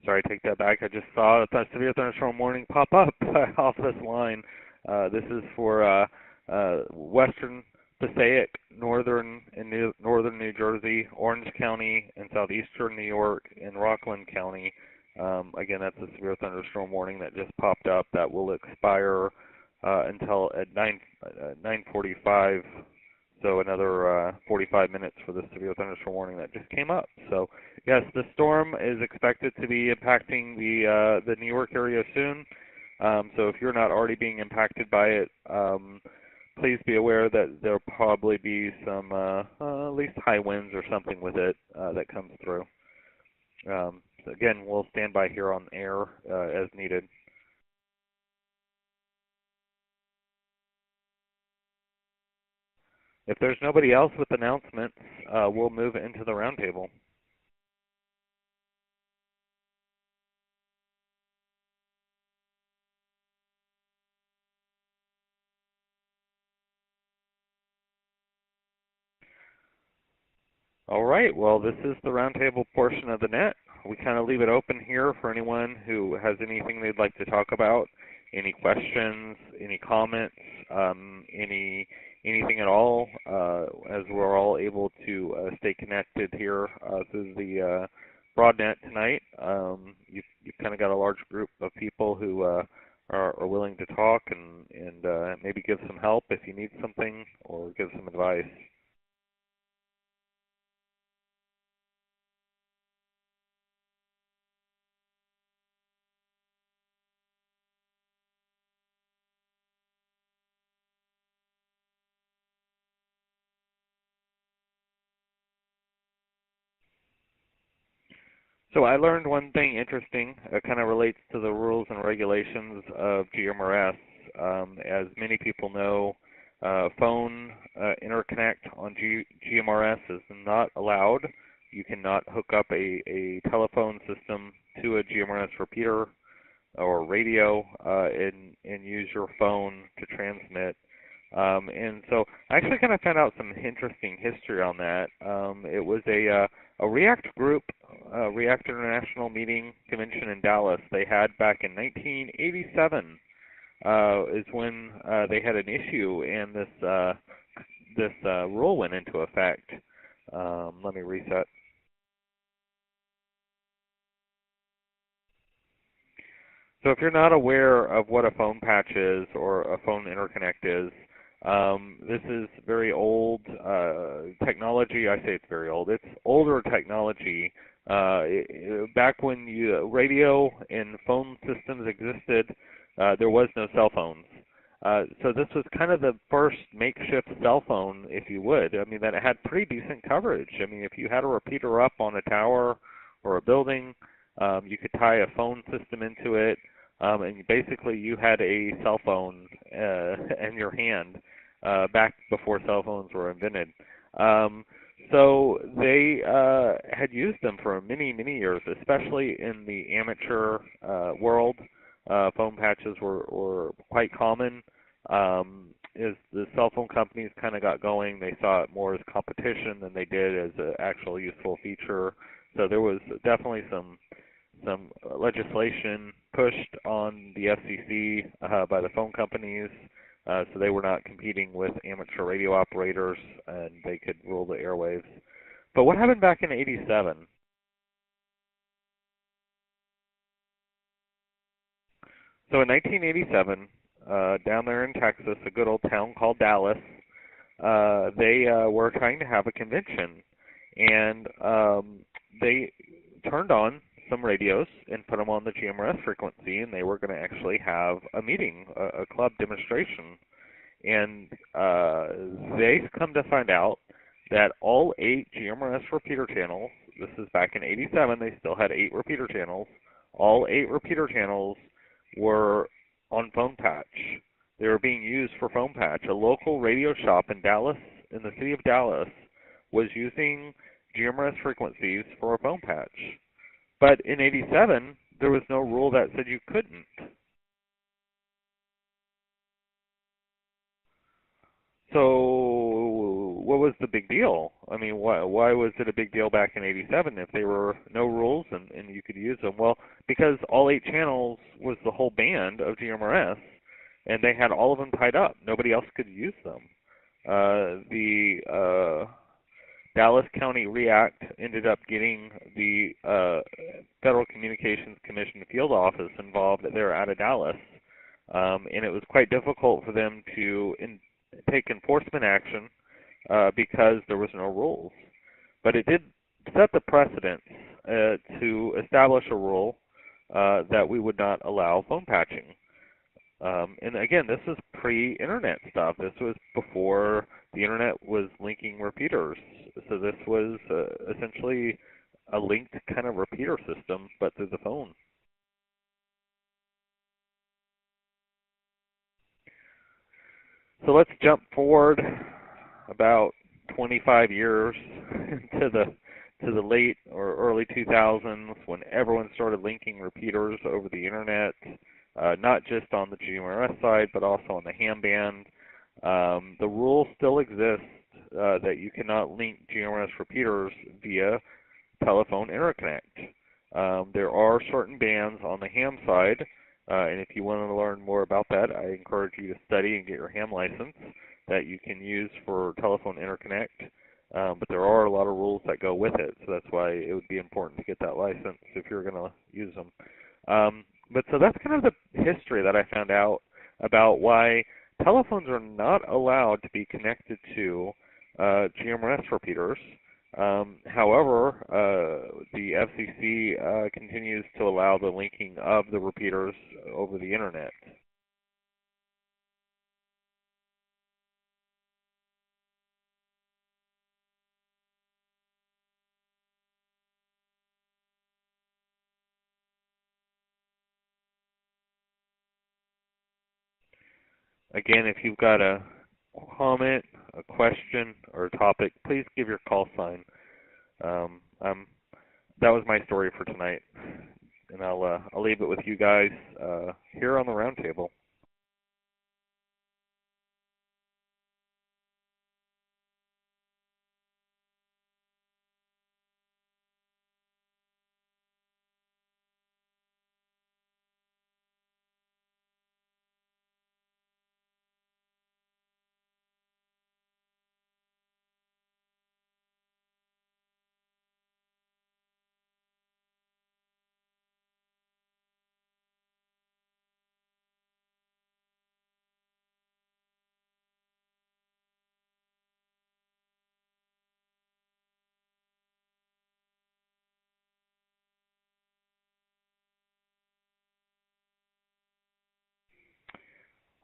Sorry, take that back. I just saw a severe thunderstorm warning pop up off this line. This is for western Passaic, northern New Jersey, Orange County, and southeastern New York, and Rockland County. Again, that's a severe thunderstorm warning that just popped up. That will expire until at 9:45. So another 45 minutes for the severe thunderstorm warning that just came up. So yes, the storm is expected to be impacting the New York area soon. So if you're not already being impacted by it, please be aware that there'll probably be some at least high winds or something with it that comes through. So again, we'll stand by here on air as needed. If there's nobody else with announcements, we'll move into the roundtable. All right, well, this is the roundtable portion of the net. We kind of leave it open here for anyone who has anything they'd like to talk about, any questions, any comments, anything at all, as we're all able to stay connected here through the BroadNet tonight. You've kind of got a large group of people who are willing to talk and maybe give some help if you need something or give some advice. So I learned one thing interesting. It kind of relates to the rules and regulations of GMRS. As many people know, phone interconnect on GMRS is not allowed. You cannot hook up a telephone system to a GMRS repeater or radio and use your phone to transmit. And so I actually kind of found out some interesting history on that. It was a REACT group, REACT International Meeting Convention in Dallas. They had back in 1987. is when they had an issue, and this rule went into effect. Let me reset. So if you're not aware of what a phone patch is or a phone interconnect is, this is very old technology. I say it's very old. It's older technology. Back when radio and phone systems existed, there was no cell phones. So this was kind of the first makeshift cell phone, if you would. I mean, that it had pretty decent coverage. I mean, if you had a repeater up on a tower or a building, you could tie a phone system into it, and basically you had a cell phone in your hand back before cell phones were invented. So they had used them for many, many years, especially in the amateur world. Phone patches were quite common. As the cell phone companies kind of got going, they saw it more as competition than they did as an actual useful feature. So there was definitely some legislation pushed on the FCC by the phone companies, so they were not competing with amateur radio operators, and they could rule the airwaves. But what happened back in '87? So in 1987, down there in Texas, a good old town called Dallas, they were trying to have a convention, and they turned on some radios and put them on the GMRS frequency, and they were going to actually have a meeting, a club demonstration. And they come to find out that all 8 GMRS repeater channels, this is back in '87, they still had 8 repeater channels, all 8 repeater channels were on phone patch. They were being used for phone patch. A local radio shop in Dallas, in the city of Dallas, was using GMRS frequencies for a phone patch. But in '87, there was no rule that said you couldn't. So what was the big deal? I mean, why was it a big deal back in '87 if there were no rules and you could use them? Well, because all 8 channels was the whole band of GMRS, and they had all of them tied up. Nobody else could use them. The Dallas County REACT ended up getting the Federal Communications Commission field office involved. They were out of Dallas, and it was quite difficult for them to take enforcement action because there was no rules. But it did set the precedent to establish a rule that we would not allow phone patching. And again, this is pre-internet stuff. This was before the internet was linking repeaters. So this was essentially a linked kind of repeater system, but through the phone. So let's jump forward about 25 years to the late or early 2000s, when everyone started linking repeaters over the internet, not just on the GMRS side, but also on the ham band. The rule still exists that you cannot link GMRS repeaters via telephone interconnect. There are certain bands on the ham side, and if you want to learn more about that, I encourage you to study and get your ham license that you can use for telephone interconnect. But there are a lot of rules that go with it, so that's why it would be important to get that license if you're going to use them. But so that's kind of the history that I found out about why telephones are not allowed to be connected to GMRS repeaters. However, the FCC continues to allow the linking of the repeaters over the internet. Again, if you've got a comment, a question, or a topic, please give your call sign. That was my story for tonight, and I'll leave it with you guys here on the roundtable.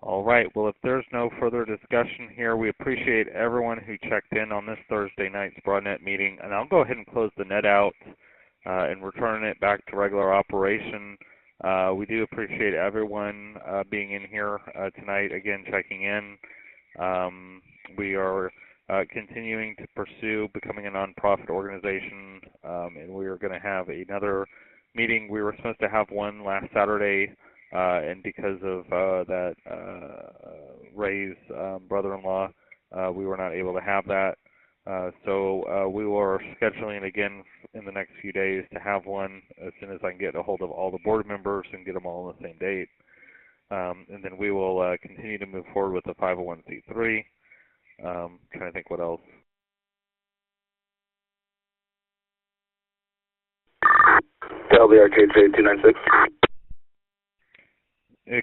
All right, well, if there's no further discussion here, we appreciate everyone who checked in on this Thursday night's BroadNet meeting, and I'll go ahead and close the net out and return it back to regular operation. We do appreciate everyone being in here tonight, again, checking in. We are continuing to pursue becoming a nonprofit organization, and we are going to have another meeting. We were supposed to have one last Saturday, and because of that Ray's brother-in-law, we were not able to have that. So we are scheduling again in the next few days to have one as soon as I can get a hold of all the board members and get them all on the same date. And then we will continue to move forward with the 501c3. Trying to think what else. LBRKJ 296.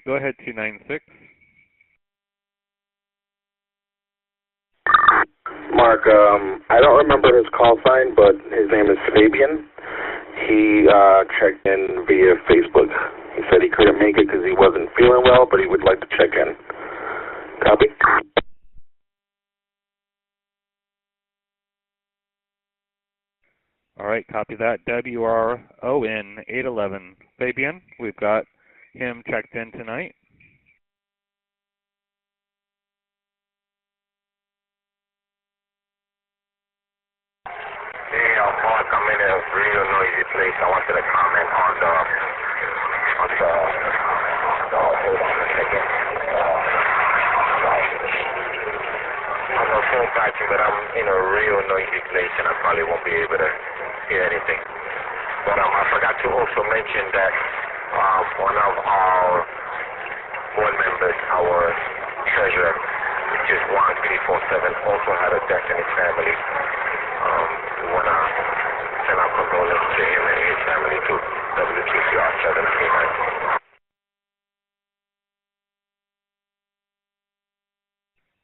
Go ahead, 296. Mark, I don't remember his call sign, but his name is Fabian. He checked in via Facebook. He said he couldn't make it because he wasn't feeling well, but he would like to check in. Copy? All right, copy that. WRON 811. Fabian, we've got him checked in tonight. Hey, Mark, I'm in a real noisy place. I wanted to comment on the hold on a second. On the phone patching, but I'm in a real noisy place and I probably won't be able to hear anything. But I forgot to also mention that one of our board members, our treasurer, which is 1347, also had a death in his family. We want to send our condolences to him and his family to WQCR 739.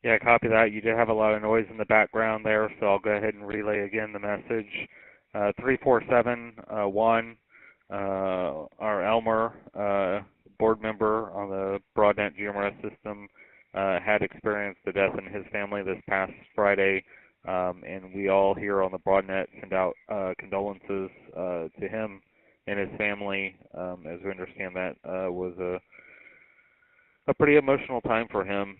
Yeah, copy that. You did have a lot of noise in the background there, so I'll go ahead and relay again the message. 3471, our Elmer, board member on the BroadNet GMRS system, had experienced a death in his family this past Friday, and we all here on the BroadNet send out condolences to him and his family. As we understand, that was a pretty emotional time for him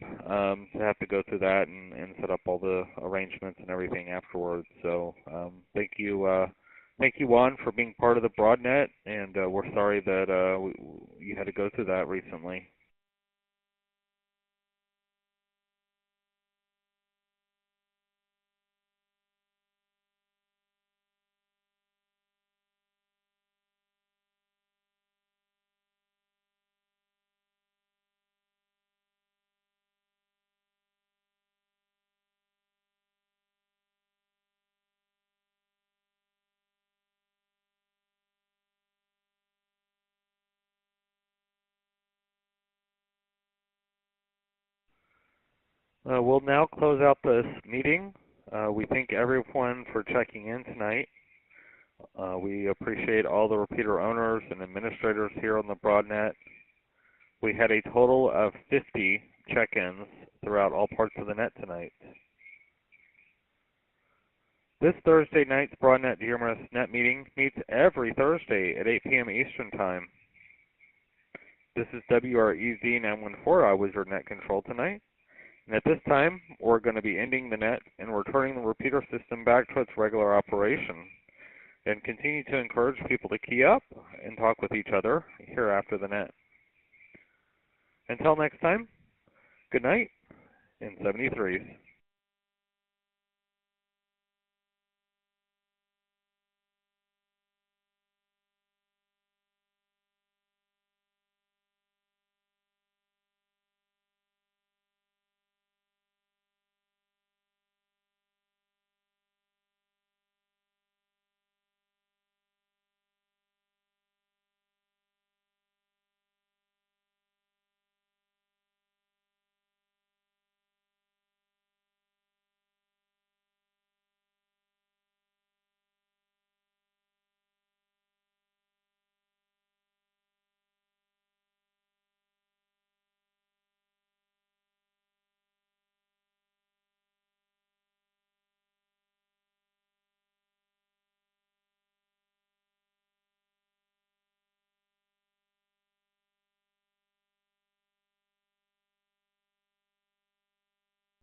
to have to go through that and set up all the arrangements and everything afterwards. So thank you, Juan, for being part of the BroadNet, and we're sorry that you had to go through that recently. We'll now close out this meeting. We thank everyone for checking in tonight. We appreciate all the repeater owners and administrators here on the BroadNet. We had a total of 50 check-ins throughout all parts of the net tonight. This Thursday night's BroadNet GMRS net meeting meets every Thursday at 8 p.m. Eastern Time. This is WREZ 914. I was your net control tonight. And at this time, we're going to be ending the net and returning the repeater system back to its regular operation, and continue to encourage people to key up and talk with each other here after the net. Until next time, good night in 73s.